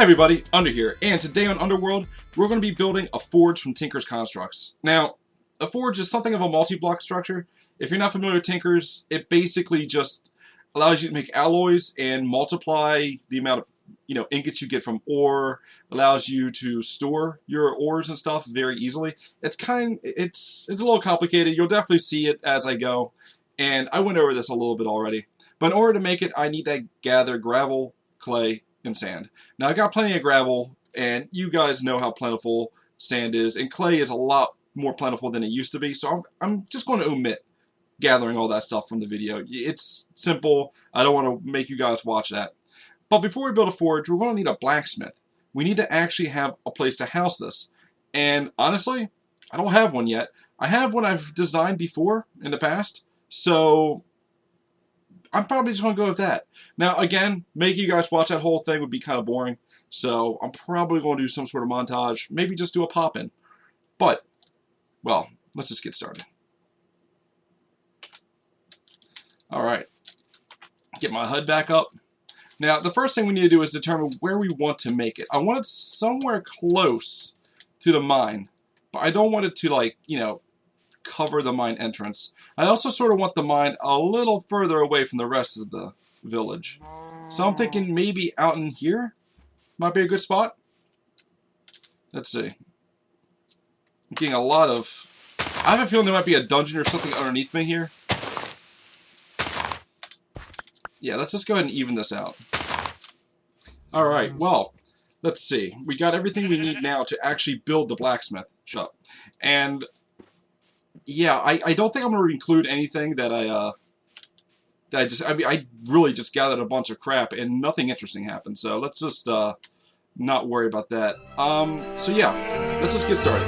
Hey everybody, Undr here, and today on UndrWorld, we're going to be building a forge from Tinker's Constructs. Now, a forge is something of a multi-block structure. If you're not familiar with Tinker's, it basically just allows you to make alloys and multiply the amount of ingots you get from ore, allows you to store your ores and stuff very easily. It's a little complicated. You'll definitely see it as I go, and I went over this a little bit already. But in order to make it, I need to gather gravel, clay, and sand. Now I got plenty of gravel, and you guys know how plentiful sand is, and clay is a lot more plentiful than it used to be, so I'm just going to omit gathering all that stuff from the video. It's simple. I don't want to make you guys watch that. But before we build a forge, we're going to need a blacksmith. We need to actually have a place to house this, and honestly, I don't have one yet. I have one I've designed before in the past, so I'm probably just going to go with that. Now, again, making you guys watch that whole thing would be kind of boring, so I'm probably going to do some sort of montage, maybe just do a pop-in. But, well, let's just get started. Alright, get my HUD back up. Now, the first thing we need to do is determine where we want to make it. I want it somewhere close to the mine, but I don't want it to, like, cover the mine entrance. I also sort of want the mine a little further away from the rest of the village. So I'm thinking maybe out in here might be a good spot. Let's see. I'm getting a lot of... I have a feeling there might be a dungeon or something underneath me here. Yeah, let's just go ahead and even this out. Alright, well, let's see. We got everything we need now to actually build the blacksmith shop. And yeah, I don't think I'm going to include anything that I really just gathered a bunch of crap and nothing interesting happened. So let's just not worry about that. So yeah, let's just get started.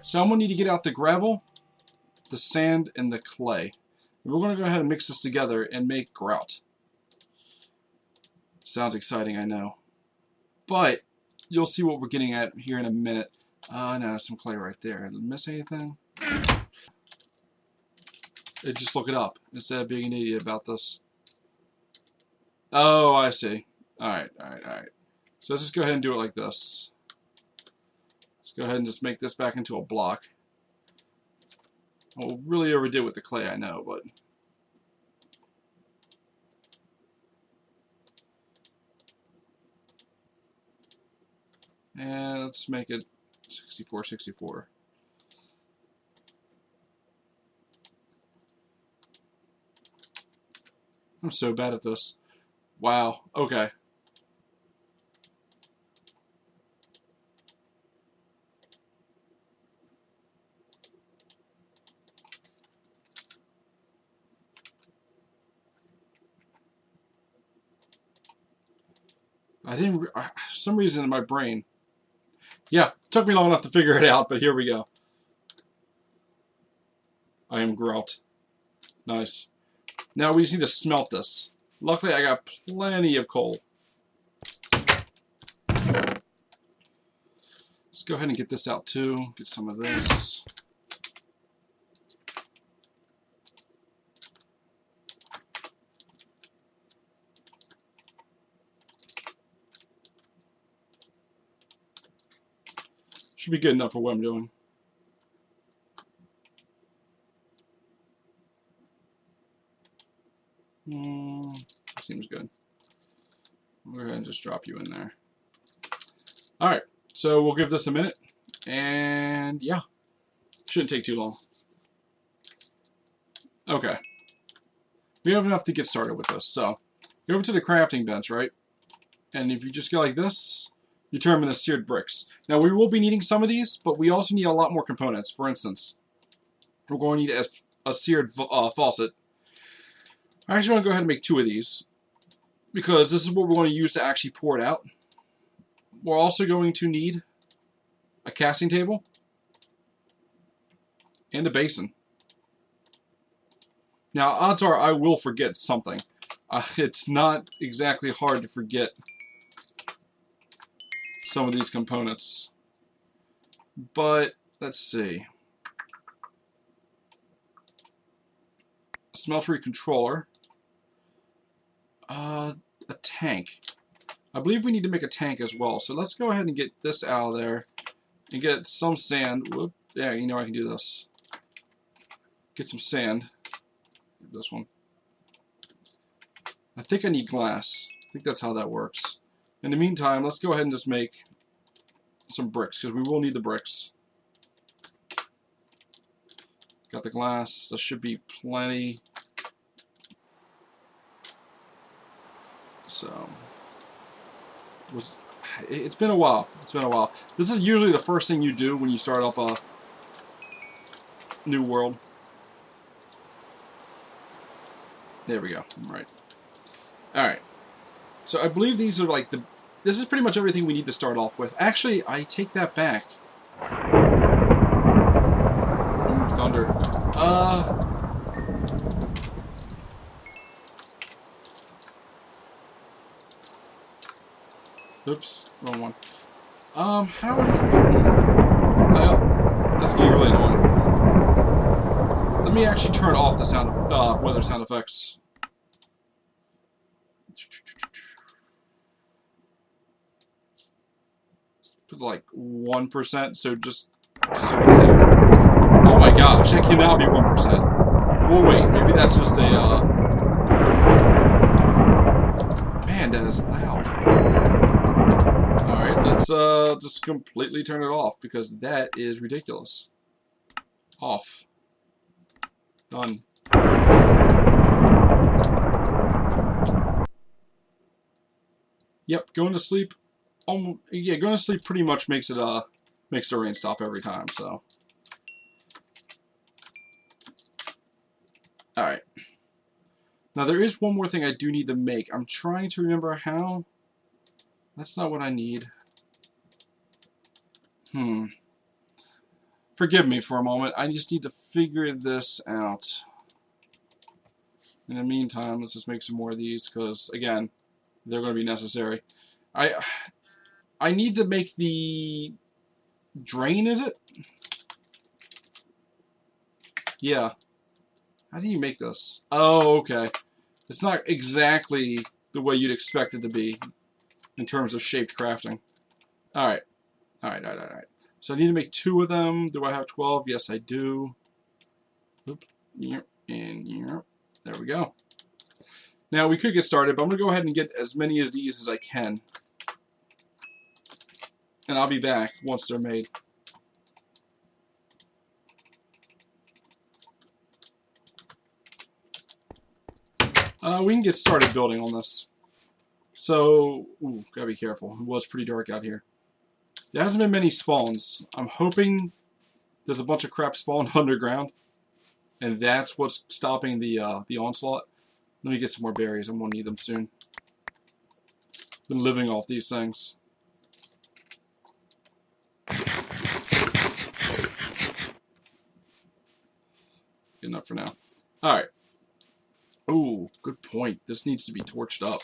So I'm going to need to get out the gravel, the sand, and the clay. And we're going to go ahead and mix this together and make grout. Sounds exciting, I know. But you'll see what we're getting at here in a minute. No, some clay right there. Did I miss anything? Just look it up instead of being an idiot about this. Oh, I see. Alright. So let's just go ahead and do it like this. Let's go ahead and just make this back into a block. Well, really overdid with the clay, I know, but... And let's make it 64. I'm so bad at this. Wow. Okay. For some reason in my brain. Yeah, took me long enough to figure it out, but here we go. I am grout. Nice. Now we just need to smelt this. Luckily, I got plenty of coal. Let's go ahead and get this out too. Get some of this. Should be good enough for what I'm doing. Seems good. We'll go ahead and just drop you in there. Alright, so we'll give this a minute. And yeah, shouldn't take too long. Okay. We have enough to get started with this. So, go over to the crafting bench, right? And if you just go like this, you turn them into seared bricks. Now, we will be needing some of these, but we also need a lot more components. For instance, we're going to need a seared faucet. I actually want to go ahead and make 2 of these, because this is what we're going to use to actually pour it out. We're also going to need a casting table and a basin. Now, odds are I will forget something. It's not exactly hard to forget some of these components. But, let's see. Smeltery controller. A tank. I believe we need to make a tank as well. So let's go ahead and get this out of there and get some sand. Whoop. Yeah, you know I can do this. Get some sand. This one. I think I need glass. I think that's how that works. In the meantime, let's go ahead and just make some bricks, because we will need the bricks. Got the glass. There should be plenty. So, it's been a while. It's been a while. This is usually the first thing you do when you start up a new world. There we go. Right. Alright. So I believe these are like the... This is pretty much everything we need to start off with. Actually, I take that back. Ooh, thunder. Oops, wrong one. How... Well, that's getting really annoying. Let me actually turn off the sound, weather sound effects. Put like 1%, so just so it's there. Oh my gosh, that cannot be 1%. Well, wait, maybe that's just a, Man, that is loud. Alright, let's, just completely turn it off, because that is ridiculous. Off. Done. Yep, going to sleep. Yeah, going to sleep pretty much makes it makes the rain stop every time. So, all right. Now there is one more thing I do need to make. I'm trying to remember how. That's not what I need. For Forgive me for a moment. I just need to figure this out. In the meantime, let's just make some more of these because, again, they're going to be necessary. I need to make the drain, is it? Yeah. How do you make this? Oh, okay. It's not exactly the way you'd expect it to be in terms of shaped crafting. Alright. Alright. So I need to make 2 of them. Do I have 12? Yes, I do. Oop. Yep. And yep. There we go. Now, we could get started, but I'm going to go ahead and get as many of these as I can. And I'll be back once they're made. We can get started building on this. So, ooh, gotta be careful. It was pretty dark out here. There hasn't been many spawns. I'm hoping there's a bunch of crap spawned underground, and that's what's stopping the onslaught. Let me get some more berries. I'm gonna need them soon. Been living off these things. Good enough for now. All right. Ooh, good point. This needs to be torched up.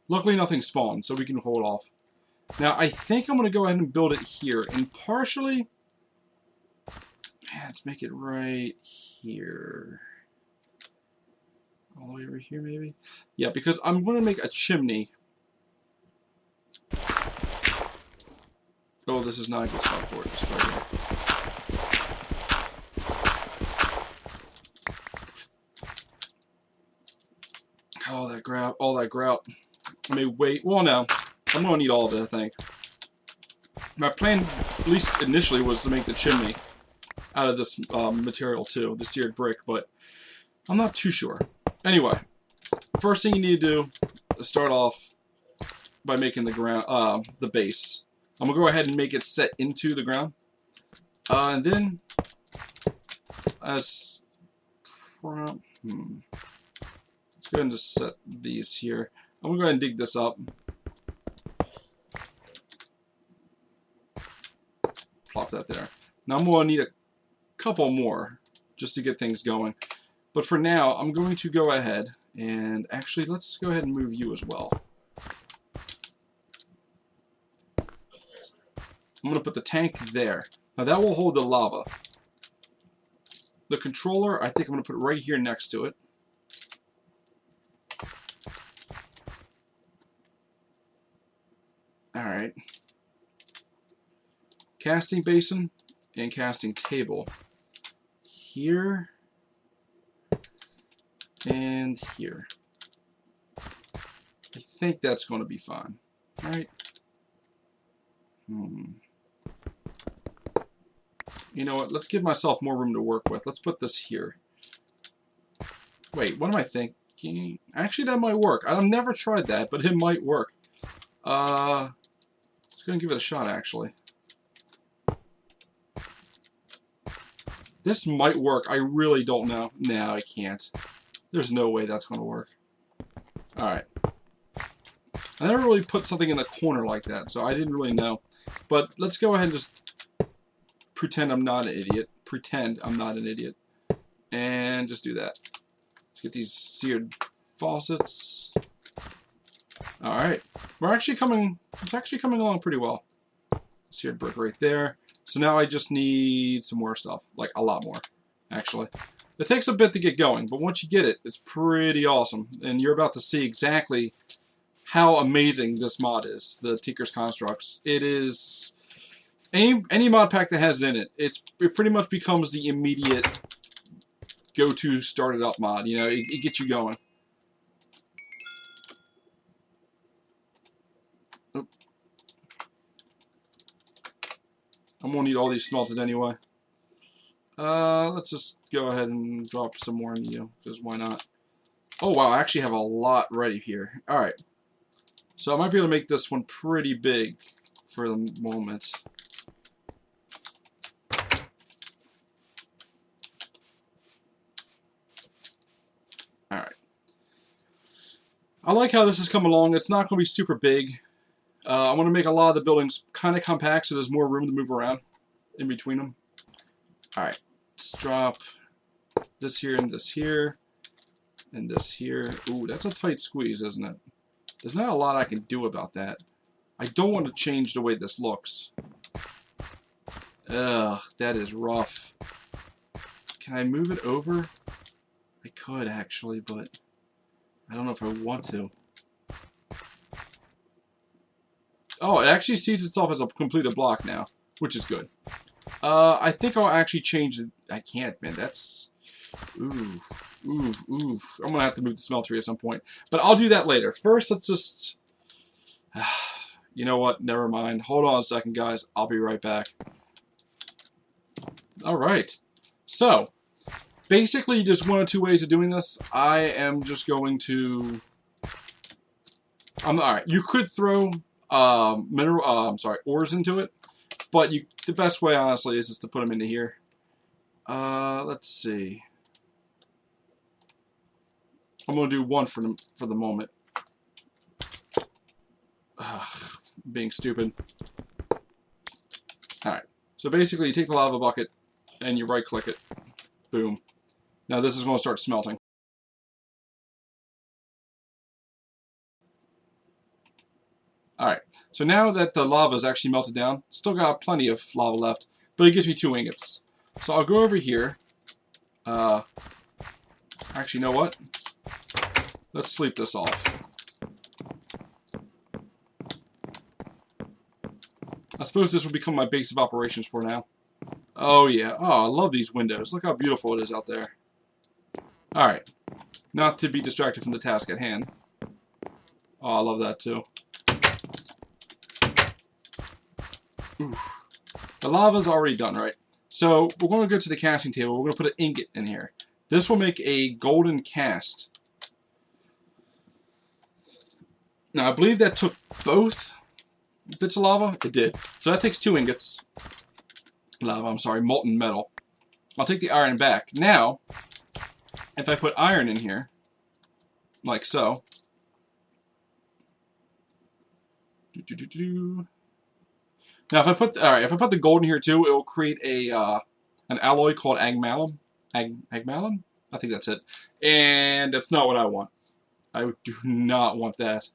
Luckily, nothing spawned, so we can hold off. Now, I think I'm going to go ahead and build it here. And partially... Man, let's make it right here. All the way over here, maybe? Yeah, because I'm going to make a chimney. Oh, this is not a good spot for it. Let's try here. All that grout. I may wait. Well, no. I'm going to need all of it, I think. My plan, at least initially, was to make the chimney out of this material, too. The seared brick, but I'm not too sure. Anyway, first thing you need to do is start off by making the base. I'm going to go ahead and make it set into the ground. And then, let's go ahead and just set these here. I'm going to go ahead and dig this up. Plop that there. Now I'm going to need a couple more just to get things going. But for now, I'm going to go ahead and actually let's go ahead and move you as well. I'm going to put the tank there. Now that will hold the lava. The controller, I think I'm going to put right here next to it. Alright. Casting basin and casting table. Here. And here. I think that's going to be fine. Alright. You know what? Let's give myself more room to work with. Let's put this here. Wait, what am I thinking? Actually, that might work. I've never tried that, but it might work. Let's go and give it a shot, actually. This might work. I really don't know. No, I can't. There's no way that's going to work. Alright. I never really put something in the corner like that, so I didn't really know. But let's go ahead and just pretend I'm not an idiot. Pretend I'm not an idiot. And just do that. Let's get these seared faucets. Alright. We're actually coming... It's actually coming along pretty well. Seared brick right there. So now I just need some more stuff. Like, a lot more, actually. It takes a bit to get going, but once you get it, it's pretty awesome. And you're about to see exactly how amazing this mod is, the Tinker's Constructs. It is... Any mod pack that has in it, it pretty much becomes the immediate go-to started up mod. You know, it gets you going. Oop. I'm gonna need all these smelted anyway. Let's just go ahead and drop some more into you, because why not? Oh wow, I actually have a lot ready here. Alright. So I might be able to make this one pretty big for the moment. Alright. I like how this has come along. It's not going to be super big. I want to make a lot of the buildings kind of compact so there's more room to move around in between them. Alright, let's drop this here and this here. And this here. Ooh, that's a tight squeeze, isn't it? There's not a lot I can do about that. I don't want to change the way this looks. Ugh, that is rough. Can I move it over? I could, actually, but I don't know if I want to. Oh, it actually sees itself as a completed block now, which is good. I think I'll actually change it. I can't, man. That's... Oof. Oof. Oof. I'm going to have to move the smeltery at some point. But I'll do that later. First, let's just... You know what? Never mind. Hold on a second, guys. I'll be right back. Alright. So, basically, there's one or two ways of doing this. I am just going to... Alright, you could throw ores into it. But the best way, honestly, is just to put them into here. Let's see. I'm going to do one for the moment. Ugh, being stupid. Alright, so basically you take the lava bucket and you right-click it. Boom. Now this is going to start smelting. Alright, so now that the lava is actually melted down, still got plenty of lava left, but it gives me 2 ingots. So I'll go over here. Actually, you know what? Let's sleep this off. I suppose this will become my base of operations for now. Oh yeah, oh I love these windows. Look how beautiful it is out there. Alright, not to be distracted from the task at hand. Oh, I love that too. Oof. The lava's already done, right? So we're going to go to the casting table. We're going to put an ingot in here. This will make a golden cast. Now I believe that took both bits of lava. It did. So that takes 2 ingots. Molten metal. I'll take the iron back. Now, if I put iron in here, like so. Now, if I put the gold in here too, it will create an alloy called agmalum. Agmalum? I think that's it. And that's not what I want. I do not want that.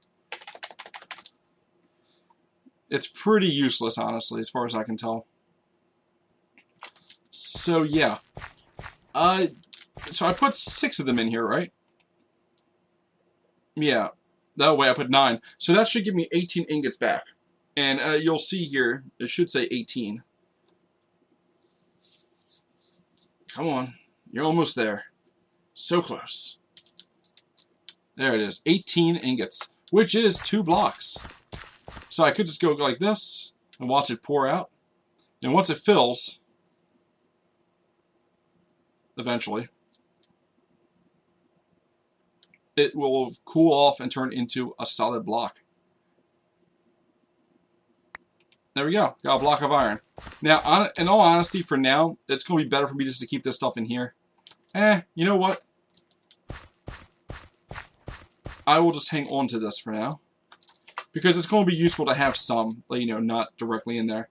It's pretty useless, honestly, as far as I can tell. So yeah. So I put 6 of them in here, right? Yeah. That way I put 9. So that should give me 18 ingots back. And you'll see here, it should say 18. Come on. You're almost there. So close. There it is. 18 ingots. Which is 2 blocks. So I could just go like this and watch it pour out. And once it fills, eventually, it will cool off and turn into a solid block. There we go. Got a block of iron. Now, in all honesty, for now, it's going to be better for me just to keep this stuff in here. You know what? I will just hang on to this for now. Because it's going to be useful to have some, you know, not directly in there.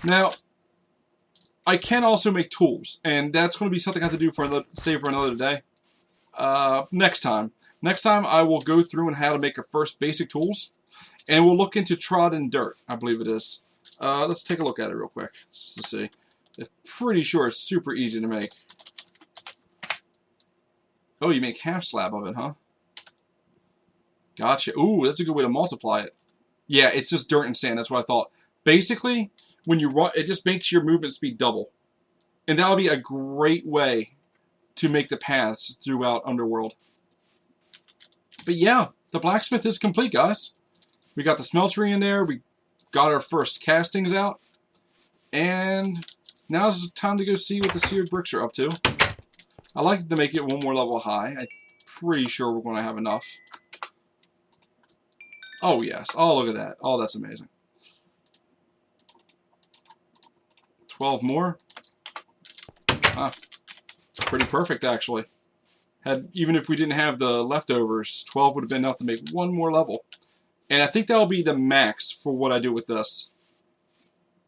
Now, I can also make tools. And that's going to be something I have to do for save for another day. Next time. Next time, I will go through and how to make our first basic tools. And we'll look into trodden dirt, I believe it is. Let's take a look at it real quick. Let's see. I'm pretty sure it's super easy to make. Oh, you make half slab of it, huh? Gotcha. Ooh, that's a good way to multiply it. Yeah, it's just dirt and sand. That's what I thought. Basically, when you run, it just makes your movement speed double. And that'll be a great way to make the paths throughout UndrWorld. But yeah, the blacksmith is complete, guys. We got the smeltery in there. We got our first castings out. And now it's time to go see what the seared bricks are up to. I like to make it one more level high. I'm pretty sure we're going to have enough. Oh, yes. Oh, look at that. Oh, that's amazing. 12 more. Ah, it's pretty perfect, actually. Even if we didn't have the leftovers, 12 would have been enough to make one more level. And I think that'll be the max for what I do with this.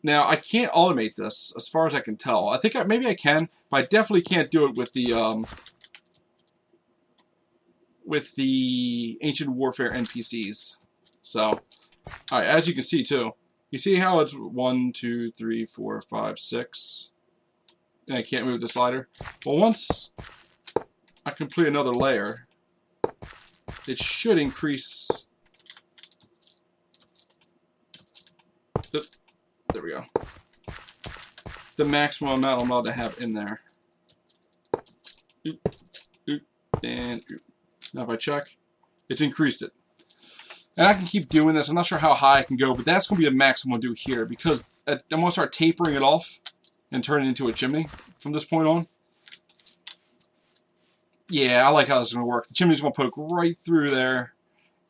Now, I can't automate this, as far as I can tell. I think maybe I can, but I definitely can't do it with the Ancient Warfare NPCs. So, alright, as you can see, too. You see how it's 1, 2, 3, 4, 5, 6? And I can't move the slider. Well, once I complete another layer, it should increase... There we go. The maximum amount I'm allowed to have in there. Oop, oop, and oop. Now if I check, it's increased it. And I can keep doing this. I'm not sure how high I can go, but that's going to be the maximum I'll do here, because I'm going to start tapering it off and turn it into a chimney from this point on. Yeah, I like how this is going to work. The chimney's going to poke right through there.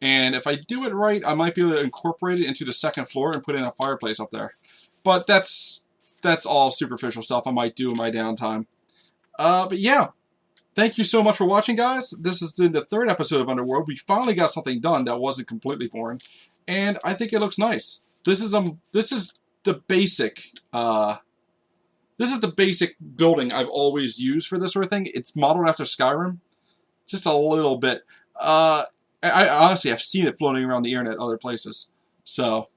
And if I do it right, I might be able to incorporate it into the second floor and put in a fireplace up there. But that's all superficial stuff I might do in my downtime. But yeah, thank you so much for watching, guys. This is the 3rd episode of UndrWorld. We finally got something done that wasn't completely boring, and I think it looks nice. This is the basic building I've always used for this sort of thing. It's modeled after Skyrim, just a little bit. I honestly, I've seen it floating around the internet other places, so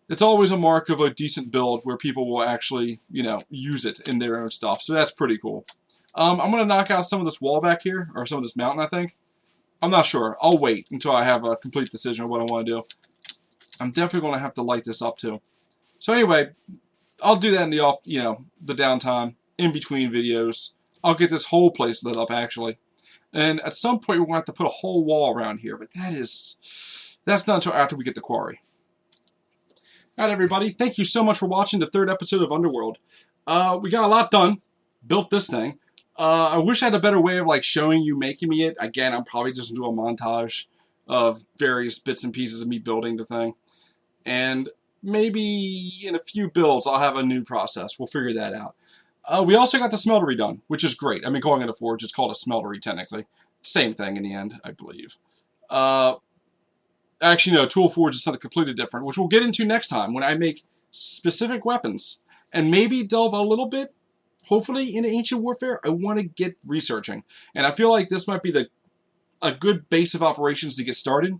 it's always a mark of a decent build where people will actually, you know, use it in their own stuff. So that's pretty cool. I'm going to knock out some of this wall back here, or some of this mountain, I think. I'm not sure. I'll wait until I have a complete decision of what I want to do. I'm definitely going to have to light this up too. So anyway, I'll do that in the the downtime, in between videos. I'll get this whole place lit up, actually. And at some point, we're going to have to put a whole wall around here, but that's not until after we get the quarry. Alright, everybody, thank you so much for watching the 3rd episode of UndrWorld. We got a lot done, built this thing. I wish I had a better way of like showing you making me it. Again, I'm probably just going to do a montage of various bits and pieces of me building the thing. And maybe in a few builds, I'll have a new process. We'll figure that out. We also got the smeltery done, which is great. I mean, calling it a forge, it's called a smeltery technically. Same thing in the end, I believe. Actually, no, tool forge is something completely different, which we'll get into next time when I make specific weapons. And maybe delve a little bit, hopefully, into Ancient Warfare. I want to get researching. And I feel like this might be a good base of operations to get started.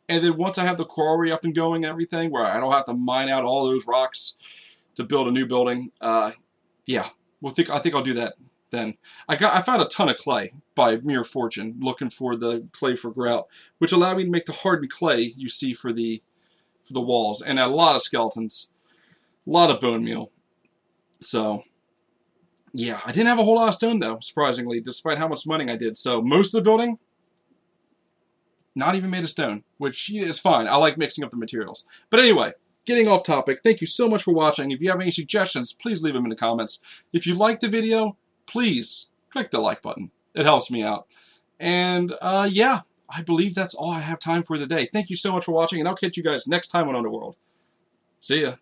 And then once I have the quarry up and going and everything, where I don't have to mine out all those rocks to build a new building, yeah, I think I'll do that then. I found a ton of clay by mere fortune, looking for the clay for grout, which allowed me to make the hardened clay you see for the walls, and a lot of skeletons, a lot of bone meal. So yeah, I didn't have a whole lot of stone though, surprisingly, despite how much mining I did. So most of the building, not even made of stone, which is fine. I like mixing up the materials. But anyway, getting off topic, thank you so much for watching. If you have any suggestions, please leave them in the comments. If you like the video, please click the like button. It helps me out. And yeah, I believe that's all I have time for today. Thank you so much for watching, and I'll catch you guys next time on UndrWorld. See ya.